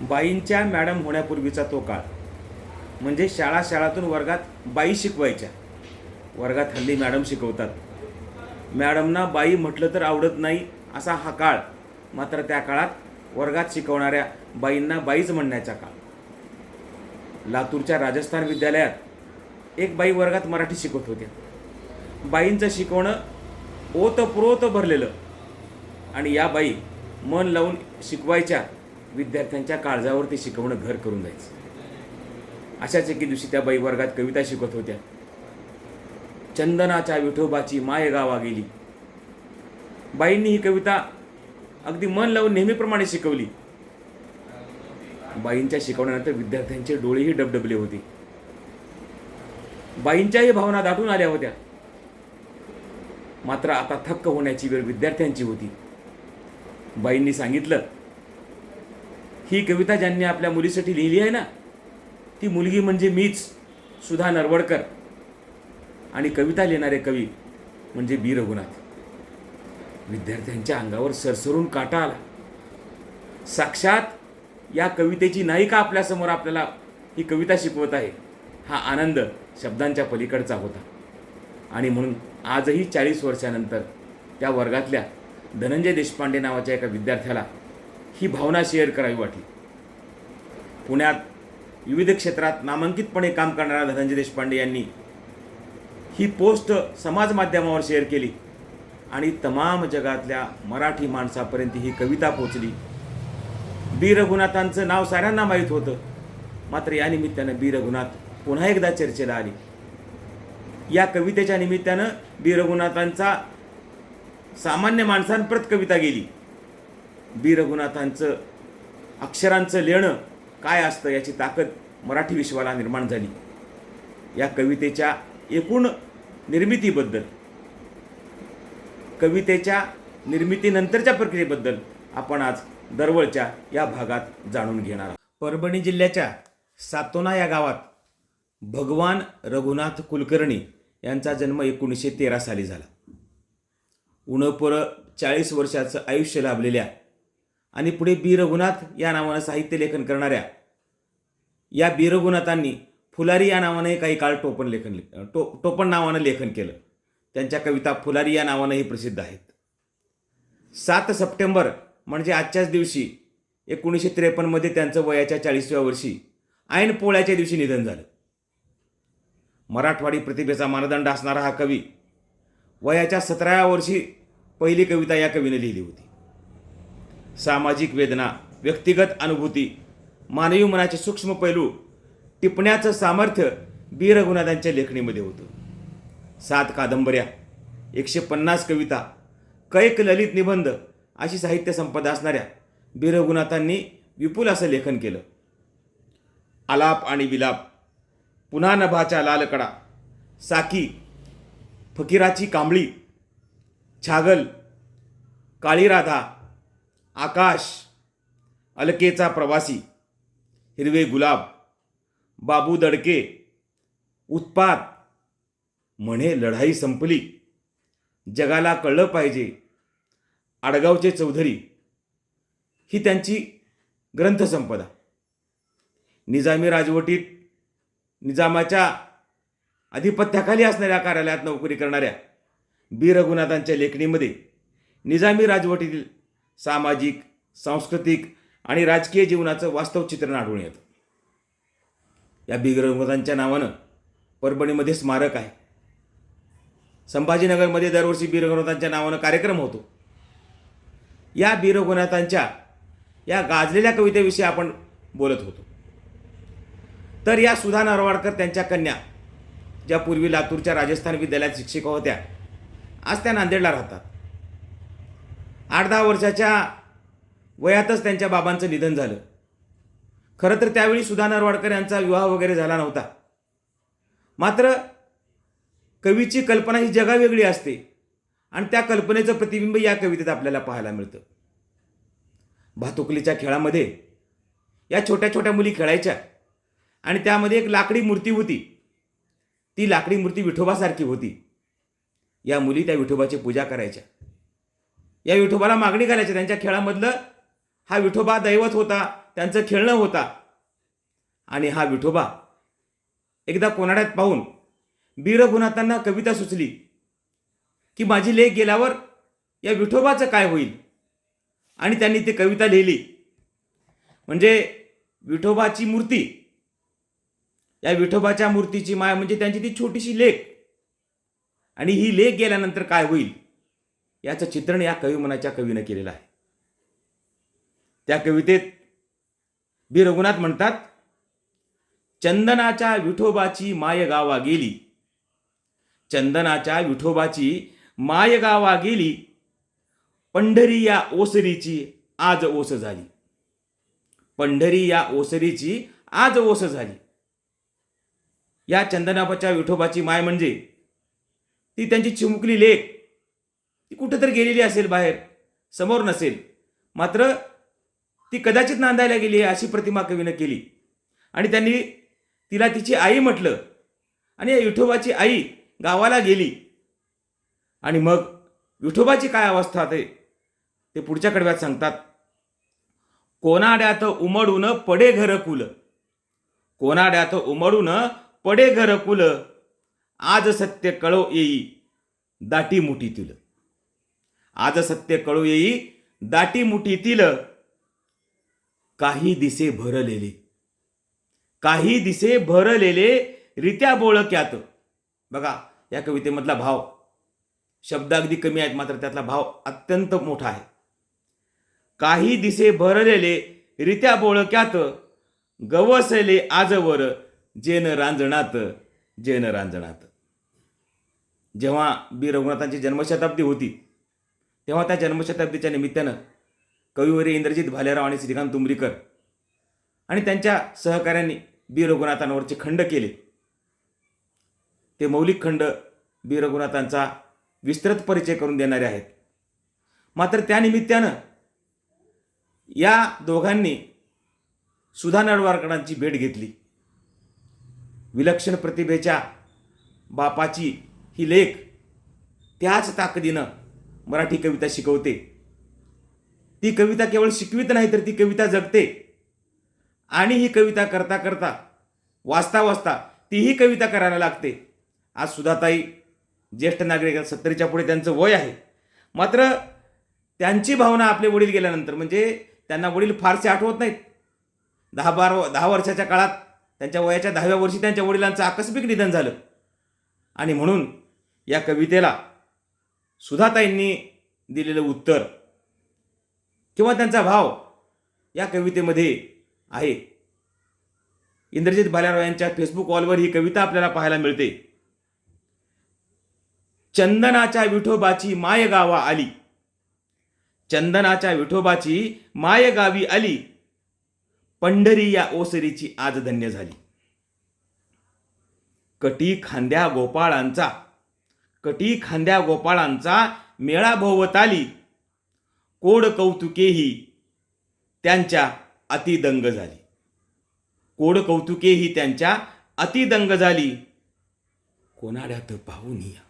बाईंच्या madam होण्यापूर्वीचा तो काळ म्हणजे शाळातून वर्गात बाई शिकवायच्या. वर्गात हल्ली मॅडम शिकवतात. मॅडमना बाई म्हटलं तर आवडत नाही असा हा काळ. मात्र त्या काळात वर्गात शिकवणाऱ्या बाईंना बाईच म्हणण्याचा काळ. लातूरच्या राजस्थान विद्यालयात एक बाई वर्गात मराठी शिकवत होत्या. बाईंचं शिकवणं ओतप्रोत भरलेलं आणि या बाई मन लावून शिकवायच्या. विद्यार्थ्यांच्या काळजावरती शिकवणं घर करून जायचं. अशाच एके दिवशी त्या बाई वर्गात कविता शिकवत होत्या. चंदनाच्या विठोबाची माय गावा गेली. बाईंनी ही कविता अगदी मन लावून नेहमीप्रमाणे शिकवली. बाईंच्या शिकवण्यानंतर विद्यार्थ्यांचे डोळेही डबडबले होते. बाईंच्याही भावना दाटून आल्या होत्या. मात्र आता थक्क होण्याची वेळ विद्यार्थ्यांची होती. बाईंनी सांगितलं, ही कविता ज्यांनी आपल्या मुलीसाठी लिहिली आहे ना, ती मुलगी म्हणजे मीच, सुधा नरवडकर. आणि कविता लिहिणारे कवी म्हणजे बी रघुनाथ. विद्यार्थ्यांच्या अंगावर सरसरून काटा आला. साक्षात या कवितेची नायिका आपल्यासमोर आपल्याला ही कविता शिकवत आहे. हा आनंद शब्दांच्या पलीकडचा होता. आणि म्हणून आजही 40 वर्षानंतर त्या वर्गातल्या धनंजय देशपांडे नावाच्या एका विद्यार्थ्याला ही भावना शेअर करावी वाटली. पुण्यात विविध क्षेत्रात नामांकितपणे काम करणाऱ्या धनंजय देशपांडे यांनी ही पोस्ट समाज माध्यमावर शेअर केली आणि तमाम जगातल्या मराठी माणसापर्यंत ही कविता पोचली. बी रघुनाथांचं नाव साऱ्यांना माहीत होतं. मात्र या निमित्तानं बी रघुनाथ पुन्हा एकदा चर्चेला आली. या कवितेच्या निमित्तानं बी रघुनाथांचा सामान्य माणसांप्रत कविता गेली. बी रघुनाथांचं अक्षरांचं लेणं काय असतं याची ताकद मराठी विश्वाला निर्माण झाली. या कवितेच्या एकूण निर्मितीबद्दल, कवितेच्या निर्मितीनंतरच्या प्रक्रियेबद्दल आपण आज दरवळच्या या भागात जाणून घेणार आहोत. परभणी जिल्ह्याच्या सातोना या गावात भगवान रघुनाथ कुलकर्णी यांचा जन्म 1913 साली झाला. उणपुरं 40 वर्षाचं आयुष्य लाभलेल्या आणि पुढे बी रघुनाथ या नावानं साहित्य लेखन करणाऱ्या या बी रघुनाथांनी फुलारी या नावाने काही काळ टोपण नावानं लेखन केलं. त्यांच्या कविता फुलारी या नावानंही प्रसिद्ध आहेत. 7 सप्टेंबर म्हणजे आजच्याच दिवशी 1953 त्यांचं वयाच्या 40व्या वर्षी ऐन पोळ्याच्या दिवशी निधन झालं. मराठवाडी प्रतिभेचा मानदंड असणारा हा कवी वयाच्या 17व्या वर्षी पहिली कविता या कवीने लिहिली होती. सामाजिक वेदना, व्यक्तिगत अनुभूती, मानवी मनाचे सूक्ष्म पैलू टिपण्याचं सामर्थ्य बी रघुनाथांच्या लेखणीमध्ये होतं. 7 कादंबऱ्या, 150 कविता, कैक ललित निबंध अशी साहित्य संपदा असणाऱ्या बी रघुनाथांनी विपुल असं लेखन केलं. आलाप आणि विलाप, पुन्हा नभाच्या लालकडा, साकी, फकीराची कांबळी, छागल, काळी राधा, आकाश, अलकेचा प्रवासी, हिरवे गुलाब, बाबू दडके, उत्पात, म्हणे लढाई संपली, जगाला कळलं पाहिजे, आडगावचे चौधरी ही त्यांची ग्रंथसंपदा. निजामी राजवटीत निजामाच्या आधिपत्याखाली असणाऱ्या कार्यालयात नोकरी करणाऱ्या बी रघुनाथांच्या लेखणीमध्ये निजामी राजवटीतील सामाजिक, सांस्कृतिक आणि राजकीय जीवनाचं वास्तव चित्रण आढळून येतं. या बी रघुनाथांच्या नावानं परभणीमध्ये स्मारक आहे. संभाजीनगरमध्ये दरवर्षी बी रघुनाथांच्या नावानं कार्यक्रम होतो. या बी रघुनाथांच्या या गाजलेल्या कवितेविषयी आपण बोलत होतो. तर या सुधा नरवाडकर त्यांच्या कन्या, ज्या पूर्वी लातूरच्या राजस्थान विद्यालयात शिक्षिका होत्या, आज त्या नांदेडला राहतात. 8-10 वर्षाच्या वयातच त्यांच्या बाबांचं निधन झालं. खरं तर त्यावेळी सुधा नरवाडकर यांचा विवाह वगैरे झाला नव्हता. मात्र कवीची कल्पना ही जगावेगळी असते आणि त्या कल्पनेचं प्रतिबिंब या कवितेत आपल्याला पाहायला मिळतं. भातुकलीच्या खेळामध्ये या छोट्या छोट्या मुली खेळायच्या आणि त्यामध्ये एक लाकडी मूर्ती होती. ती लाकडी मूर्ती विठोबासारखी होती. या मुली त्या विठोबाची पूजा करायच्या. या विठोबाला मागणी घालायच्या. त्यांच्या खेळामधलं हा विठोबा दैवत होता. त्यांचं खेळणं होता. आणि हा विठोबा एकदा कोनाड्यात पाहून बी रघुनाथांना कविता सुचली की माझी लेक गेल्यावर या विठोबाचं काय होईल. आणि त्यांनी ती कविता लिहिली. म्हणजे विठोबाची मूर्ती, या विठोबाच्या मूर्तीची माय म्हणजे त्यांची ती छोटीशी लेक, आणि ही लेक गेल्यानंतर काय होईल याचं चित्रण या कविमनाच्या कवीनं केलेलं आहे. त्या कवितेत बी रघुनाथ म्हणतात, चंदनाच्या विठोबाची माय गावा गेली, चंदनाच्या विठोबाची माय गावा गेली, पंढरी या ओसरीची आज ओस झाली, पंढरी या ओसरीची आज ओस झाली. या चंदनाच्या विठोबाची माय म्हणजे ती त्यांची चिमुकली लेक, ती कुठेतरी गेलेली असेल बाहेर, समोर नसेल, मात्र ती कदाचित नांदायला गेली अशी प्रतिमा कवीनं केली. आणि त्यांनी तिला तिची आई म्हटलं. आणि या विठोबाची आई गावाला गेली. आणि मग विठोबाची काय अवस्था आहे ते पुढच्या कडव्यात सांगतात. कोनाड्यात उमडून पडे घर कुल, कोनाड्यात उमडून पडे घर कुल, आज सत्य कळो येई दाटी मुठीतील, आज सत्य कळो येई दाटी मुठीतील, काही दिसे भरलेले, काही दिसे भरलेले रित्या बोळक्यात. बघा या कवितेमधला भाव, शब्द अगदी कमी आहेत मात्र त्यातला भाव अत्यंत मोठा आहे. काही दिसे भरलेले रित्या बोळक्यात, गवसले आजवर जेन रांजणात, जेन रांजणात. जेव्हा बी रघुनाथांची जन्मशताब्दी होती तेव्हा त्या जन्मशताब्दीच्या निमित्तानं कविवर्य इंद्रजित भालेराव आणि श्रीकांत तुंबरीकर आणि त्यांच्या सहकाऱ्यांनी बी रघुनाथांवरचे खंड केले. ते मौलिक खंड बी रघुनाथांचा विस्तृत परिचय करून देणारे आहेत. मात्र त्यानिमित्तानं या दोघांनी सुधा नरवाडकरांची भेट घेतली. विलक्षण प्रतिभेच्या बापाची ही लेक त्याच ताकदीनं मराठी कविता शिकवते. ती कविता केवळ शिकवित नाही तर ती कविता जगते. आणि ही कविता करता करता, वाचता वाचता तीही कविता करायला लागते. आज सुधाताई ज्येष्ठ नागरिक, 70च्या पुढे त्यांचं वय आहे, मात्र त्यांची भावना आपले वडील गेल्यानंतर, म्हणजे त्यांना वडील फारसे आठवत नाहीत. 10 वर्षाच्या काळात त्यांच्या वयाच्या 10व्या वर्षी त्यांच्या वडिलांचं आकस्मिक निधन झालं. आणि म्हणून या कवितेला सुधाताईंनी दिलेलं उत्तर किंवा त्यांचा भाव या कवितेमध्ये आहे. इंद्रजित भालेराव यांच्या फेसबुक वॉलवर ही कविता आपल्याला पाहायला मिळते. चंदनाच्या विठोबाची माय गावा आली, चंदनाच्या विठोबाची माय गावी आली, पंढरी या ओसरीची आज धन्य झाली. कटी खांद्या गोपाळांचा, कटी खांद्या गोपाळांचा मेळा भोवताली, कोड कौतुकेही त्यांच्या अतिदंग झाली, कोड कौतुकेही त्यांच्या अतिदंग झाली. कोनाड्यात पाहून या,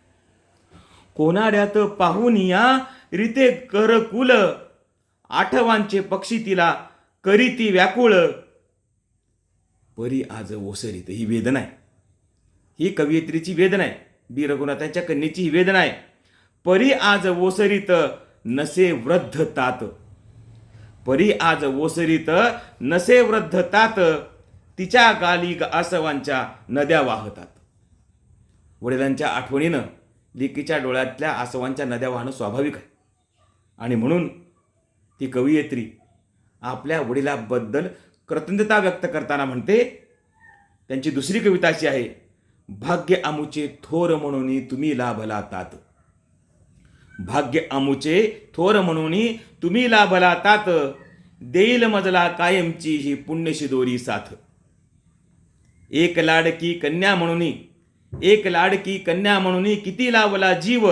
कोनाड्यात पाहून या रिते कर कुल, आठवांचे पक्षी तिला करीती व्याकुळ, परी आज ओसरीत. ही वेदना आहे, ही कवयित्रीची वेदना आहे, बी रघुनाथांच्या कन्येची ही वेदना आहे. परी आज ओसरीत नसे वृद्ध तात, परी आज ओसरीत नसे वृद्ध तात, तिच्या गाली आसवांच्या नद्या वाहतात. वडिलांच्या आठवणीनं लेकीच्या डोळ्यातल्या आसवांच्या नद्या वाहणं स्वाभाविक आहे. आणि म्हणून ती कवयित्री आपल्या वडिलाबद्दल कृतज्ञता व्यक्त करताना म्हणते. त्यांची दुसरी कविता अशी आहे. भाग्य आमुचे थोर म्हणून तुम्ही लाभला तात, भाग्य आमुचे थोर म्हणून तुम्ही लाभला तात, देईल मजला कायमची ही पुण्यशी दोरी साथ. एक लाडकी कन्या म्हणून, एक लाडकी कन्या म्हणून किती लावला जीव,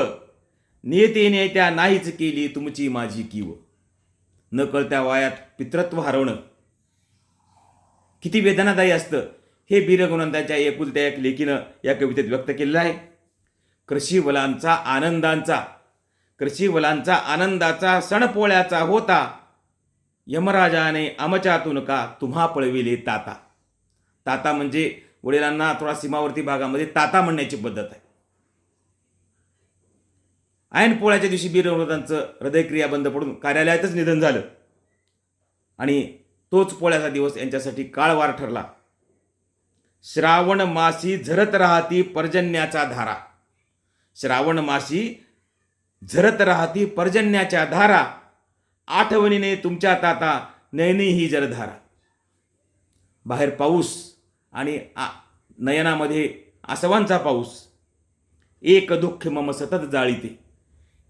नेते नेत्या नाहीच केली तुमची माझी कीव. न कळत्या वयात पितृत्व हरवणं किती वेदनादायी असतं हे बी रघुनाथांच्या एकुलत्या एक लेखीनं या कवितेत व्यक्त केलेलं आहे. कृषीवलांचा आनंदांचा, कृषीवलांचा आनंदाचा सण पोळ्याचा होता, यमराजाने आमच्यातून का तुम्हा पळविले ताता. ताता म्हणजे वडिलांना थोडा सीमावर्ती भागामध्ये ताता म्हणण्याची पद्धत आहे. ऐन पोळ्याच्या दिवशी वीर रघुनाथांचं हृदयक्रिया बंद पडून कार्यालयातच निधन झालं आणि तोच पोळ्याचा दिवस यांच्यासाठी काळवार ठरला. श्रावण मासी झरत राहती पर्जन्याचा धारा. श्रावण मासी झरत राहती पर्जन्याच्या धारा. आठवणीने तुमच्या ताता नयनी ही जलधारा. बाहेर पाऊस आणि नयनामध्ये आसवांचा पाऊस. एक दुःख मम सतत जाळीते.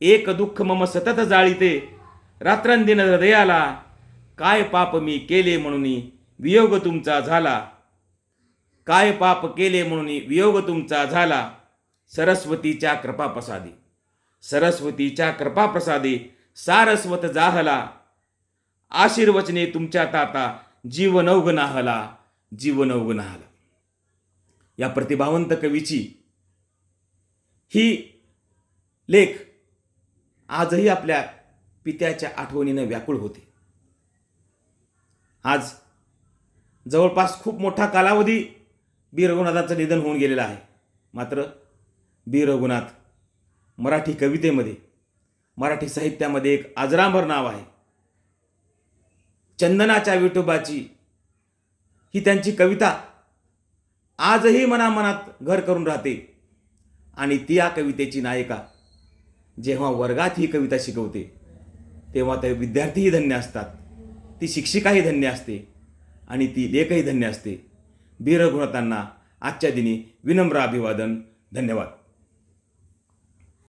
एक दुःख मम सतत जाळीते. रात्रंदिन हृदयाला. काय पाप मी केले म्हणून वियोग तुमचा झाला. काय पाप केले म्हणून वियोग तुमचा झाला. सरस्वतीच्या कृपाप्रसादी. सरस्वतीच्या कृपाप्रसादी सारस्वत जाहला. आशीर्वचने तुमच्या ताता जीवनौघ नाहला. जीवनौघ नाहला. या प्रतिभावंत कवीची ही लेख आजही आपल्या पित्याच्या आठवणीनं व्याकुळ होते. आज जवळपास खूप मोठा कालावधी बी रघुनाथांचं निधन होऊन गेलेलं आहे. मात्र बी रघुनाथ मराठी कवितेमध्ये, मराठी साहित्यामध्ये एक अजरामर नाव आहे. चंदनाच्या विठोबाची ही त्यांची कविता आजही मनामनात घर करून राहते. आणि ती या कवितेची नायिका जेव्हा वर्गात ही कविता शिकवते तेव्हा ते विद्यार्थीही धन्य असतात, ती शिक्षिकाही धन्य असते आणि ती लेखही धन्य असते. बी रघुनाथांना आजच्या दिनी विनम्र अभिवादन. धन्यवाद.